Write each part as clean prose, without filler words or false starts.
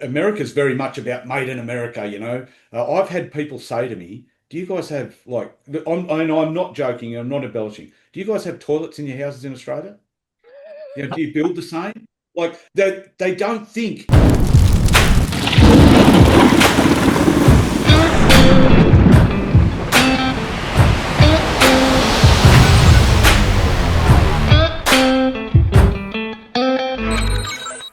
America's very much about made in America, you know. I've had people say to me, do you guys have like, I'm not joking, I'm not embellishing. Do you guys have toilets in your houses in Australia? You know, do you build the same? Like they don't think.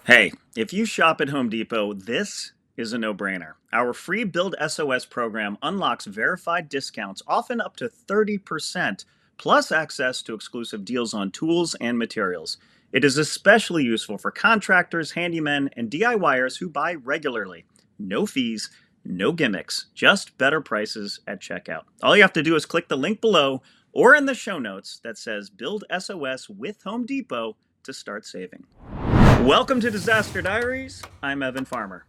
Hey, if you shop at Home Depot, this is a no-brainer. Our free Build SOS program unlocks verified discounts, often up to 30%, plus access to exclusive deals on tools and materials. It is especially useful for contractors, handymen, and DIYers who buy regularly. No fees, no gimmicks, just better prices at checkout. All you have to do is click the link below or in the show notes that says Build SOS with Home Depot to start saving. Welcome to Disaster Diaries. I'm Evan Farmer.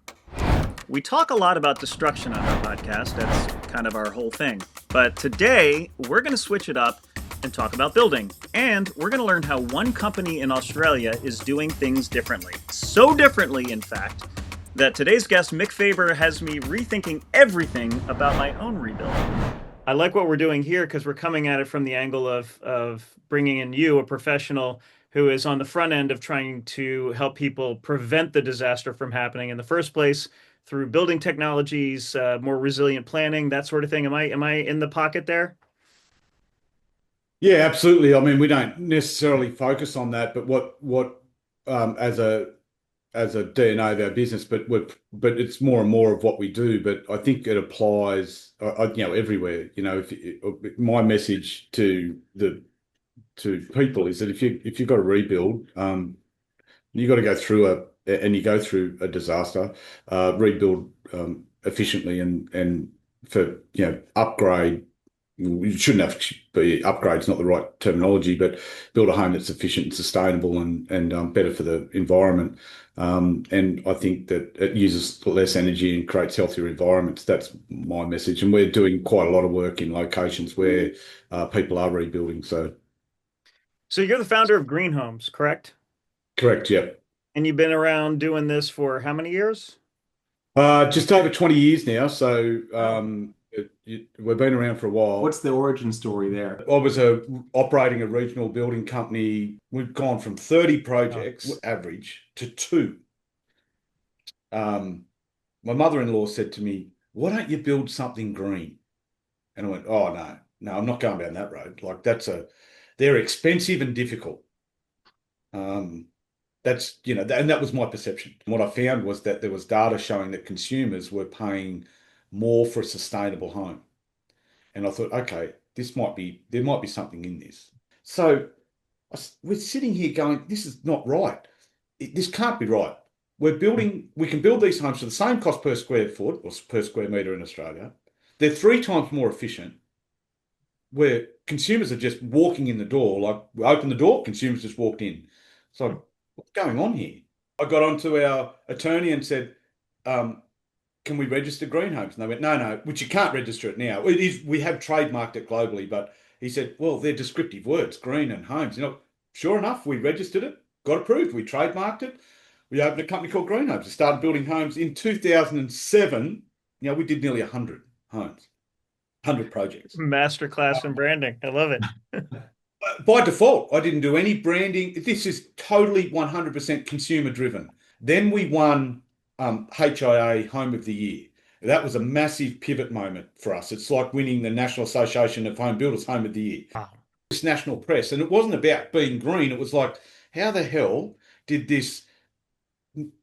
We talk a lot about destruction on our podcast. That's kind of our whole thing. But today, we're going to switch it up and talk about building. And we're going to learn how one company in Australia is doing things differently. So differently, in fact, that today's guest, Mick Faber, has me rethinking everything about my own rebuild. I like what we're doing here because we're coming at it from the angle of bringing in you, a professional who is on the front end of trying to help people prevent the disaster from happening in the first place through building technologies, more resilient planning, that sort of thing. Am I in the pocket there? Yeah, absolutely. I mean, we don't necessarily focus on that, but what as a DNA of our business, but it's more and more of what we do. But I think it applies, you know, everywhere. You know, my message to people is that if you've got to rebuild, you got to go through you go through a disaster, rebuild efficiently and for upgrade. You shouldn't have to be upgrade's not the right terminology, but build a home that's efficient and sustainable and better for the environment. And I think that it uses less energy and creates healthier environments. That's my message. And we're doing quite a lot of work in locations where people are rebuilding. So you're the founder of Green Homes, correct? Correct, yeah. And you've been around doing this for how many years? Just over 20 years now. Oh, We've been around for a while. What's the origin story there? I was operating a regional building company. We've gone from 30 projects average to two. My mother-in-law said to me, "Why don't you build something green?" And I went, "Oh, no, I'm not going down that road. Like they're expensive and difficult." That's, and that was my perception. What I found was that there was data showing that consumers were paying more for a sustainable home. And I thought, okay, there might be something in this. So we're sitting here going, this is not right. This can't be right. We can build these homes for the same cost per square foot or per square meter in Australia. They're 3 times more efficient, where consumers are just walking in the door. Like we open the door, consumers just walked in. So what's going on here? I got onto our attorney and said, can we register green homes? And they went, no, which you can't register it now. We have trademarked it globally, but he said, well, they're descriptive words, green and homes. Sure enough, we registered it, got approved, we trademarked it. We opened a company called Green Homes. We started building homes in 2007. We did nearly 100 homes, 100 projects. masterclass in branding. I love it. By default, I didn't do any branding. This is totally 100% consumer driven. Then we won HIA Home of the Year. That was a massive pivot moment for us. It's like winning the National Association of Home Builders Home of the Year. Wow. This national press. And it wasn't about being green. It was like, how the hell did this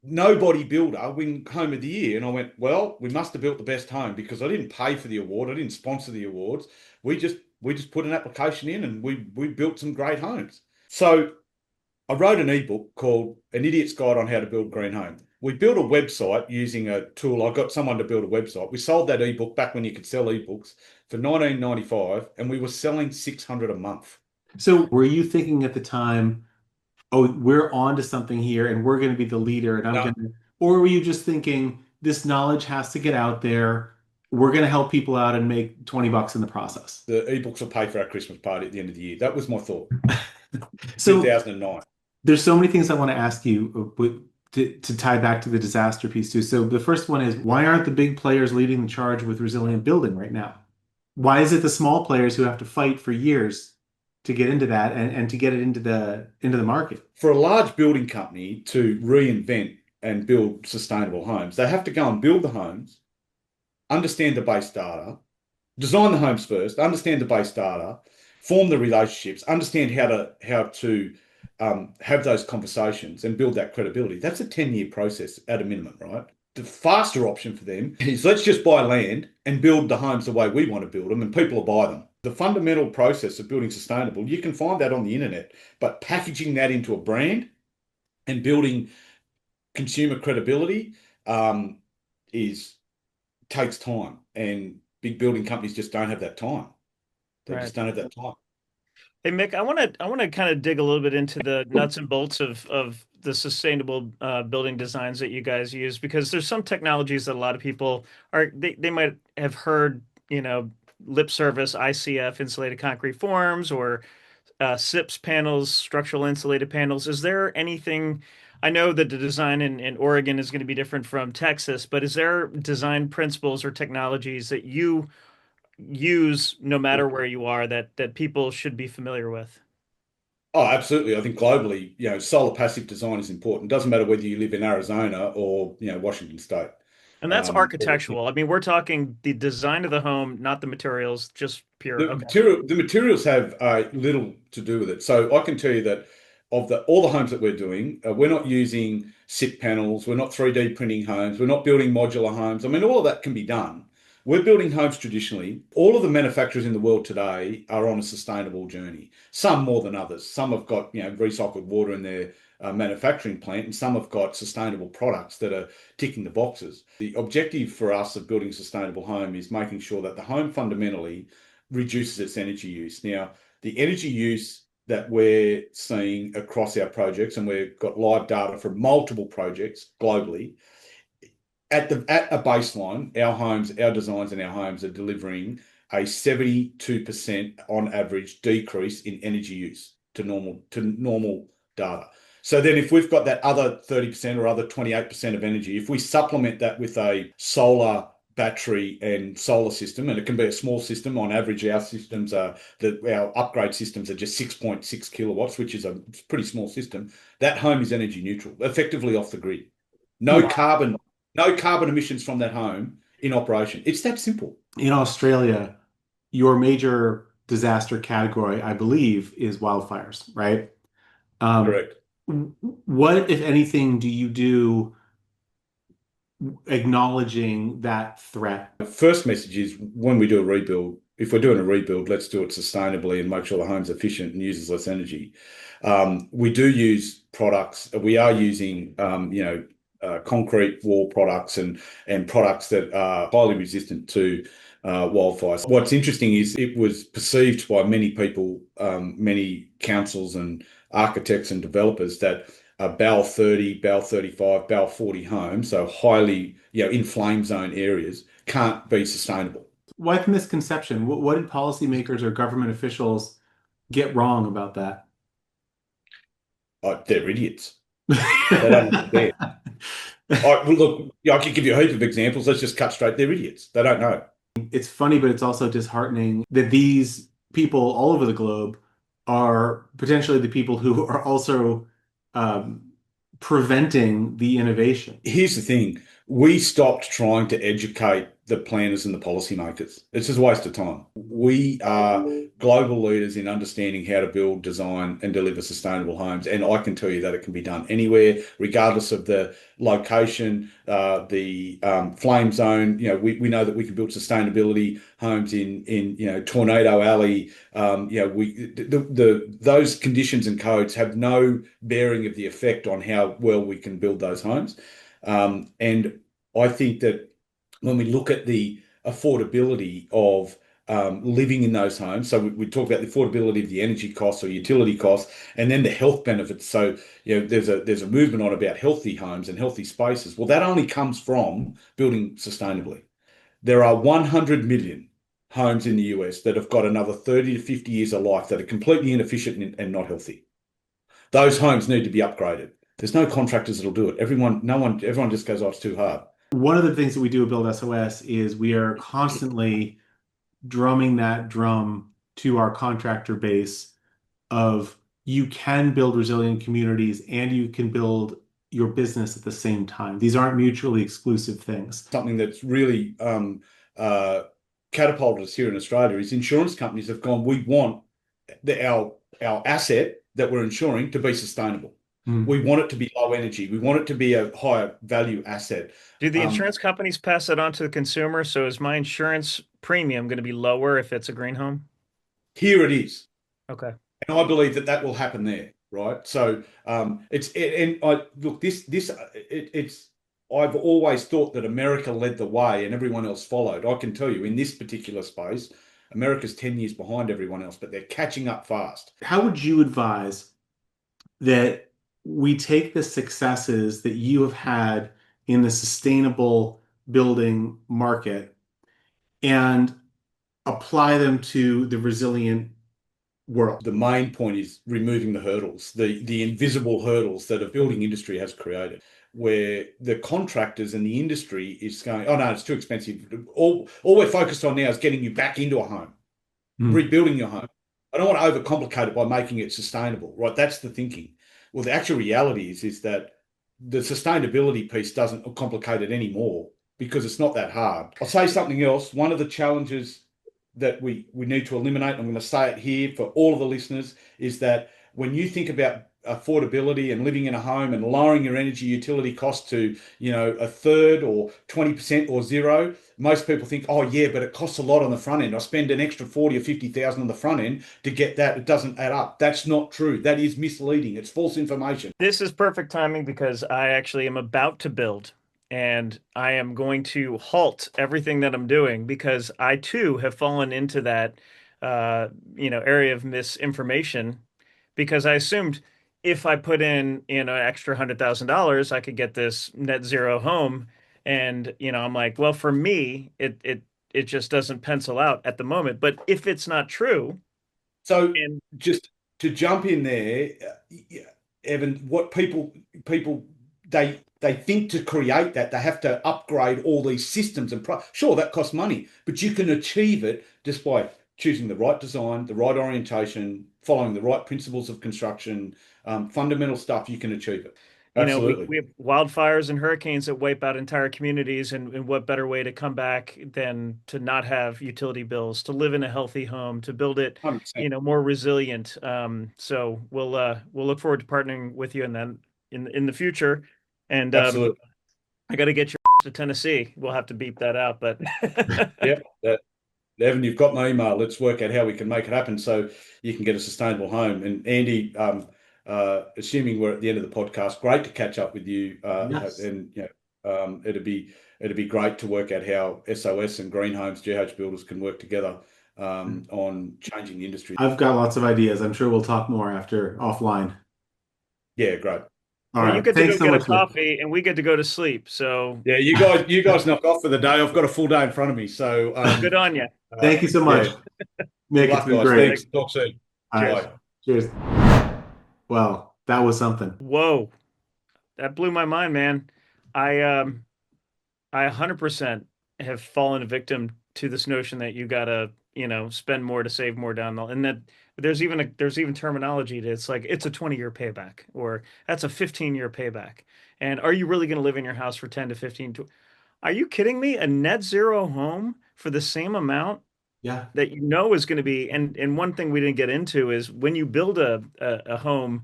nobody builder win Home of the Year? And I went, well, we must have built the best home, because I didn't pay for the award. I didn't sponsor the awards. We just put an application in and we built some great homes. So I wrote an ebook called An Idiot's Guide on How to Build a Green Home. We built a website using a tool. I got someone to build a website. We sold that ebook back when you could sell ebooks for $19.95, and we were selling 600 a month. So were you thinking at the time, oh, we're on to something here and we're going to be the leader and No. or were you just thinking this knowledge has to get out there? We're going to help people out and make $20 in the process. The ebooks will pay for our Christmas party at the end of the year. That was my thought. So 2009. there's so many things I want to ask you to tie back to the disaster piece too. So the first one is, why aren't the big players leading the charge with resilient building right now? Why is it the small players who have to fight for years to get into that and to get it into the market? For a large building company to reinvent and build sustainable homes, they have to go and build the homes, understand the base data, design the homes first, understand the base data, form the relationships, understand how to have those conversations and build that credibility. That's a 10-year process at a minimum, right? The faster option for them is let's just buy land and build the homes the way we want to build them, and people will buy them. The fundamental process of building sustainable, you can find that on the internet, but packaging that into a brand and building consumer credibility is takes time, and big building companies just don't have that time. They Right. just don't have that time. Hey Mick, I want to kind of dig a little bit into the nuts and bolts of the sustainable building designs that you guys use, because there's some technologies that a lot of people they might have heard, lip service, ICF, insulated concrete forms, or SIPS panels, structural insulated panels. Is there anything? I know that the design in Oregon is going to be different from Texas, but is there design principles or technologies that you use no matter where you are that people should be familiar with? Oh, absolutely. I think globally, solar passive design is important. Doesn't matter whether you live in Arizona or, Washington State. And that's Or architectural. I mean, we're talking the design of the home, not the materials, just pure. Okay. the materials have little to do with it. So I can tell you that of the all the homes that we're doing, we're not using SIP panels, we're not 3D printing homes, we're not building modular homes. I mean, all of that can be done. We're building homes traditionally. All of the manufacturers in the world today are on a sustainable journey. Some more than others. Some have got recycled water in their manufacturing plant, and some have got sustainable products that are ticking the boxes. The objective for us of building a sustainable home is making sure that the home fundamentally reduces its energy use. Now, the energy use that we're seeing across our projects, and we've got live data from multiple projects globally, at a baseline, our homes, our designs and our homes are delivering a 72% on average decrease in energy use to normal data. So then if we've got that other 30% or other 28% of energy, if we supplement that with a solar battery and solar system, and it can be a small system. On average, our upgrade systems are just 6.6 kilowatts, which is a pretty small system. That home is energy neutral, effectively off the grid. No carbon, no carbon emissions from that home in operation. It's that simple. In Australia, your major disaster category, I believe, is wildfires, right? Um, Correct. what, if anything, do you do acknowledging that threat? First message is when we do a rebuild, if we're doing a rebuild, let's do it sustainably and make sure the home's efficient and uses less energy. We do use products. We are using, concrete wall products and products that are highly resistant to wildfires. What's interesting is it was perceived by many people, many councils and architects and developers that BAL 30, BAL 35, BAL 40 homes, so highly, in flame zone areas, can't be sustainable. What misconception? What did policymakers or government officials get wrong about that? They're idiots. They don't understand. Well, look, I could give you a heap of examples. Let's just cut straight. They're idiots. They don't know. It's funny, but it's also disheartening that these people all over the globe are potentially the people who are also um, preventing the innovation. Here's the thing. We stopped trying to educate the planners and the policymakers. It's just a waste of time. We are global leaders in understanding how to build, design, and deliver sustainable homes. And I can tell you that it can be done anywhere, regardless of the location, the flame zone. We know that we can build sustainability homes in Tornado Alley. Those conditions and codes have no bearing of the effect on how well we can build those homes. And I think that when we look at the affordability of living in those homes, so we talk about the affordability of the energy costs or utility costs, and then the health benefits. So there's a movement on about healthy homes and healthy spaces. Well, that only comes from building sustainably. There are 100 million homes in the US that have got another 30 to 50 years of life that are completely inefficient and not healthy. Those homes need to be upgraded. There's no contractors that'll do it. Everyone just goes, oh, it's too hard. One of the things that we do at Build SOS is we are constantly drumming that drum to our contractor base of you can build resilient communities and you can build your business at the same time. These aren't mutually exclusive things. Something that's really uh, catapulted us here in Australia is insurance companies have gone, we want our asset that we're insuring to be sustainable. Mm. We want it to be low energy. We want it to be a higher value asset. Do the insurance companies pass it on to the consumer? So is my insurance premium going to be lower if it's a green home? Here it is. Okay. And I believe that that will happen there, right? So and I look it's I've always thought that America led the way and everyone else followed. I can tell you in this particular space, America's 10 years behind everyone else, but they're catching up fast. How would you advise that we take the successes that you have had in the sustainable building market and apply them to the resilient world? The main point is removing the hurdles, the invisible hurdles that a building industry has created, where the contractors and the industry is going, oh no, it's too expensive. All we're focused on now is getting you back into a home, rebuilding your home. I don't want to overcomplicate it by making it sustainable, right? That's the thinking. Well, the actual reality is that the sustainability piece doesn't complicate it anymore because it's not that hard. I'll say something else. One of the challenges that we need to eliminate, I'm going to say it here for all of the listeners, is that when you think about affordability and living in a home and lowering your energy utility cost to, a third or 20% or zero, most people think, oh yeah, but it costs a lot on the front end. I spend an extra 40 or 50,000 on the front end to get that. It doesn't add up. That's not true. That is misleading. It's false information. This is perfect timing because I actually am about to build and I am going to halt everything that I'm doing because I too have fallen into that area of misinformation because I assumed if I put in, an extra $100,000, I could get this net zero home. And, I'm like, well, for me, it just doesn't pencil out at the moment. But if it's not true, So and just to jump in there, Evan, what people they think to create that they have to upgrade all these systems and sure that costs money, but you can achieve it just by choosing the right design, the right orientation, following the right principles of construction, fundamental stuff. You can achieve it. we, Absolutely. we have wildfires and hurricanes that wipe out entire communities, and what better way to come back than to not have utility bills, to live in a healthy home, to build it, 100%. more resilient. So we'll look forward to partnering with you in then in the future. And Absolutely. I got to get your to Tennessee. We'll have to beep that out, but Yep. Evan, you've got my email. Let's work out how we can make it happen so you can get a sustainable home. And Andy, assuming we're at the end of the podcast, great to catch up with you. Yes. And it'd be great to work out how SOS and Green Homes, GH Builders can work together on changing the industry. I've got lots of ideas. I'm sure we'll talk more after offline. Yeah, great. All well, you right. get to Thanks go so get a much, Mick. coffee, and we get to go to sleep. So Yeah, you guys knock off for the day. I've got a full day in front of me. So good on you. Thank you so much, yeah, good Mick. It's luck, been guys. great. Thanks. Talk soon. All right. Bye. Cheers. Well, that was something. Whoa, that blew my mind, man. I 100% have fallen victim to this notion that you gotta, spend more to save more down the, and that there's even terminology to it's like it's a 20-year payback or that's a 15-year payback. And are you really going to live in your house for 10 to 15? Are you kidding me? A net zero home for the same amount Yeah. that is going to be, and one thing we didn't get into is when you build a home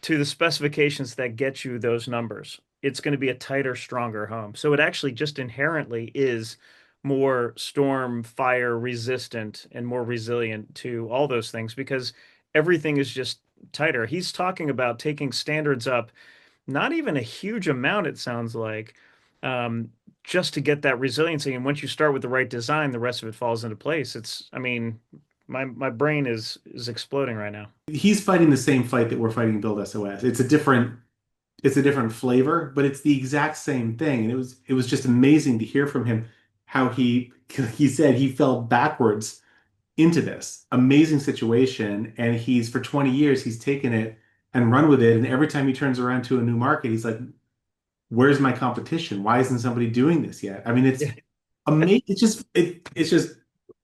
to the specifications that get you those numbers, it's going to be a tighter, stronger home. So it actually just inherently is more storm, fire resistant and more resilient to all those things because everything is just tighter. He's talking about taking standards up, not even a huge amount, it sounds like, um, just to get that resiliency. And once you start with the right design, the rest of it falls into place. I mean, my brain is exploding right now. He's fighting the same fight that we're fighting in Build SOS. It's a different flavor, but it's the exact same thing. And it was just amazing to hear from him how he said he fell backwards into this amazing situation. And for 20 years, he's taken it and run with it. And every time he turns around to a new market, he's like, where's my competition? Why isn't somebody doing this yet? I mean, it's amazing. It's just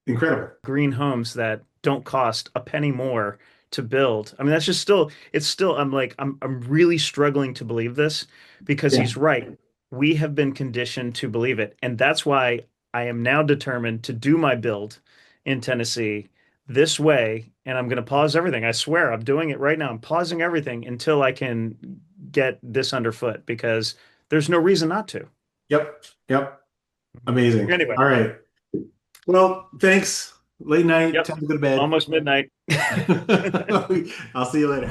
incredible. Green homes that don't cost a penny more to build. I mean, that's just still, I'm really struggling to believe this because Yeah. he's right. We have been conditioned to believe it. And that's why I am now determined to do my build in Tennessee this way. And I'm going to pause everything. I swear I'm doing it right now. I'm pausing everything until I can get this underfoot because there's no reason not to. Yep. Yep. Amazing. Anyway. All right. Well, thanks. Late night, Yep. time to go to bed. Almost midnight. I'll see you later.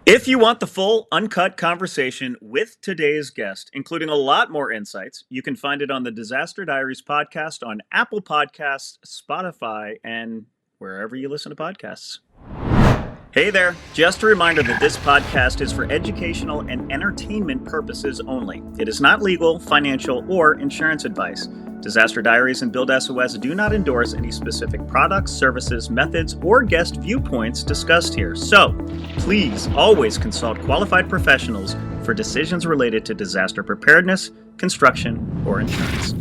If you want the full, uncut conversation with today's guest, including a lot more insights, you can find it on the Disaster Diaries podcast on Apple Podcasts, Spotify, and wherever you listen to podcasts. Hey there, just a reminder that this podcast is for educational and entertainment purposes only. It is not legal, financial, or insurance advice. Disaster Diaries and BuildSOS do not endorse any specific products, services, methods, or guest viewpoints discussed here. So, please always consult qualified professionals for decisions related to disaster preparedness, construction, or insurance.